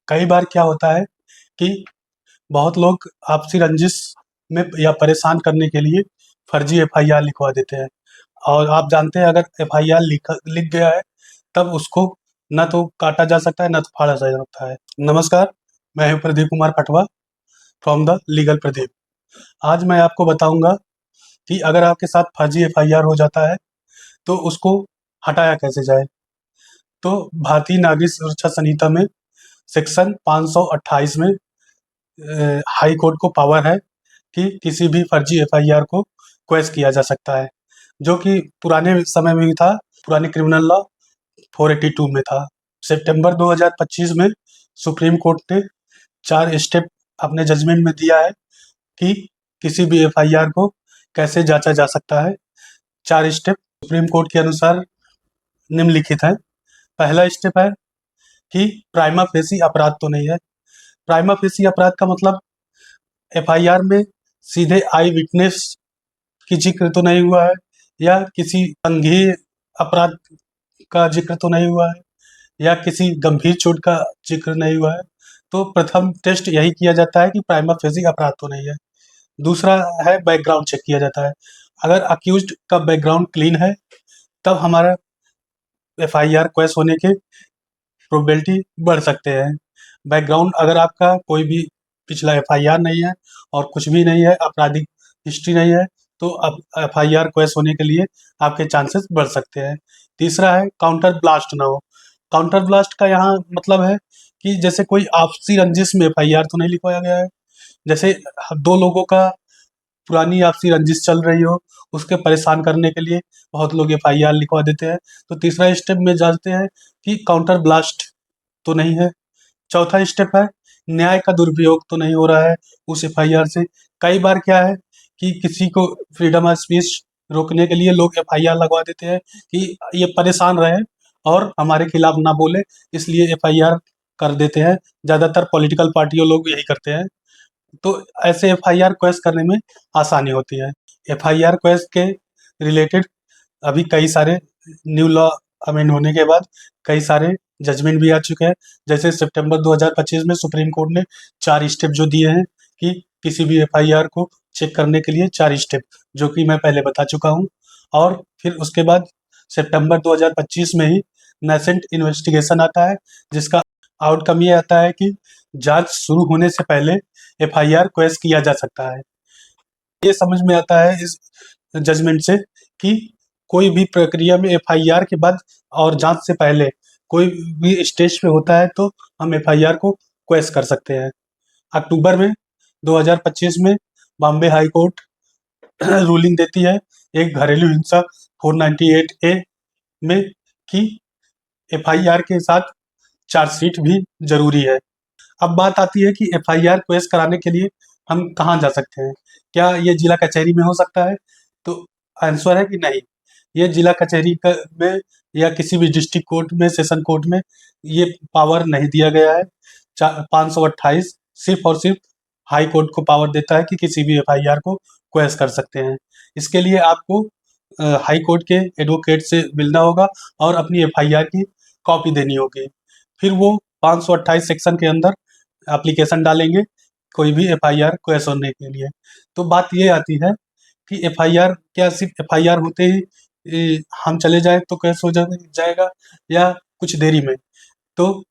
कई बार क्या होता है कि बहुत लोग आपसी रंजिश में या परेशान करने के लिए फर्जी एफआईआर लिखवा देते हैं। और आप जानते हैं, अगर एफआईआर लिख गया है तब उसको ना तो काटा जा सकता है, ना तो फाड़ा जा सकता है। नमस्कार, मैं हूं Pradeep Kumar Patwa from the legal Pradeep. आज मैं आपको बताऊंगा कि अगर आपके साथ फर्जी एफआईआर हो जाता है तो उसको हटाया कैसे जाए। तो भारतीय नागरिक सुरक्षा संहिता में सेक्शन 528 में हाई कोर्ट को पावर है कि किसी भी फर्जी एफआईआर को क्वेश किया जा सकता है, जो कि पुराने समय में भी था। पुराने क्रिमिनल लॉ 482 में था। सितंबर 2025 में सुप्रीम कोर्ट ने 4 स्टेप अपने जजमेंट में दिया है कि किसी भी एफआईआर को कैसे जांचा जा सकता है। 4 स्टेप सुप्रीम कोर्ट के अनुसार निम्नलिखित है। पहला स्टेप है कि प्राइमा फेसी अपराध तो नहीं है। प्राइमा फेसी अपराध का मतलब एफआईआर में सीधे आई विटनेस की जिक्र तो नहीं हुआ है, या किसी संज्ञेय अपराध का जिक्र तो नहीं हुआ है, या किसी गंभीर चोट का जिक्र नहीं हुआ है। तो प्रथम टेस्ट यही किया जाता है कि प्राइमा फेसी अपराध तो नहीं है। दूसरा है बैकग्राउंड चेक किया जाता है। अगर अक्यूज्ड का बैकग्राउंड क्लीन है तब हमारा एफआईआर क्वेश होने के प्रोबेबिलिटी बढ़ सकते हैं। बैकग्राउंड अगर आपका कोई भी पिछला एफआईआर नहीं है और कुछ भी नहीं है, आपराधिक हिस्ट्री नहीं है, तो अब एफआईआर क्वेश होने के लिए आपके चांसेस बढ़ सकते हैं। तीसरा है काउंटर ब्लास्ट ना हो। काउंटर ब्लास्ट का यहाँ मतलब है कि जैसे कोई आपसी रंजिश में एफआईआर तो नहीं लिखवाया गया है। जैसे दो लोगों का पुरानी आपसी रंजिश चल रही हो, उसके परेशान करने के लिए बहुत लोग एफआईआर लिखवा देते हैं। तो तीसरा स्टेप में जांचते हैं कि काउंटर ब्लास्ट तो नहीं है। चौथा स्टेप है न्याय का दुरुपयोग तो नहीं हो रहा है उस एफआईआर से। कई बार क्या है कि किसी को फ्रीडम ऑफ स्पीच रोकने के लिए लोग एफआईआर लगवा देते हैं कि ये परेशान रहे और हमारे खिलाफ ना बोले, इसलिए एफआईआर कर देते हैं। ज़्यादातर पॉलिटिकल पार्टियों लोग यही करते हैं। तो ऐसे एफआईआर क्वेश करने में आसानी होती है। एफआईआर क्वेश के रिलेटेड अभी कई सारे न्यू लॉ अमेंड होने के बाद कई सारे जजमेंट भी आ चुके हैं। जैसे सितंबर 2025 में सुप्रीम कोर्ट ने 4 स्टेप जो दिए हैं कि किसी भी एफआईआर को चेक करने के लिए 4 स्टेप, जो कि मैं पहले बता चुका हूँ। और फिर उसके बाद सितंबर 2025 में ही नेसेंट इन्वेस्टिगेशन आता है, जिसका आउटकम ये आता है कि जांच शुरू होने से पहले एफआईआर क्वेश किया जा सकता है। ये समझ में आता है इस जजमेंट से कि कोई भी प्रक्रिया में एफआईआर के बाद और जांच से पहले कोई भी स्टेज पे होता है तो हम एफआईआर को क्वेश कर सकते हैं। अक्टूबर में 2025 में बॉम्बे हाई कोर्ट रूलिंग देती है एक घरेलू हिंसा 498 ए में कि एफआईआर के साथ चार्जशीट भी जरूरी है। अब बात आती है कि एफआईआर क्वेश कराने के लिए हम कहाँ जा सकते हैं। क्या ये जिला कचहरी में हो सकता है? तो आंसर है कि नहीं। ये जिला कचहरी में या किसी भी डिस्ट्रिक्ट कोर्ट में, सेशन कोर्ट में ये पावर नहीं दिया गया है। 528 सिर्फ और सिर्फ हाई कोर्ट को पावर देता है कि किसी भी एफआईआर को क्वेश कर सकते हैं। इसके लिए आपको हाई कोर्ट के एडवोकेट से मिलना होगा और अपनी एफआईआर की कॉपी देनी होगी। फिर वो 528 सेक्शन के अंदर एप्लीकेशन डालेंगे कोई भी एफआईआर क्वेश होने के लिए। तो बात ये आती है कि एफआईआर क्या सिर्फ एफआईआर होते ही हम चले जाएँ तो क्वेश हो जाएगा, या कुछ देरी में? तो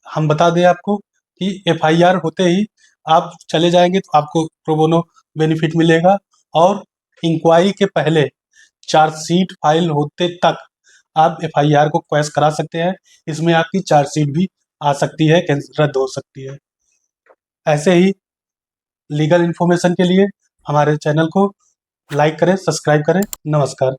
हम बता दें आपको कि एफआईआर होते ही आप चले जाएँगे तो आपको प्रो बोनो बेनिफिट मिलेगा, और इंक्वायरी के पहले चार्जशीट फाइल होते तक आप एफआईआर को क्वेश करा सकते हैं। इसमें आपकी चार्जशीट भी आ सकती है, रद्द हो सकती है। ऐसे ही लीगल इन्फॉर्मेशन के लिए हमारे चैनल को लाइक करें, सब्सक्राइब करें। नमस्कार।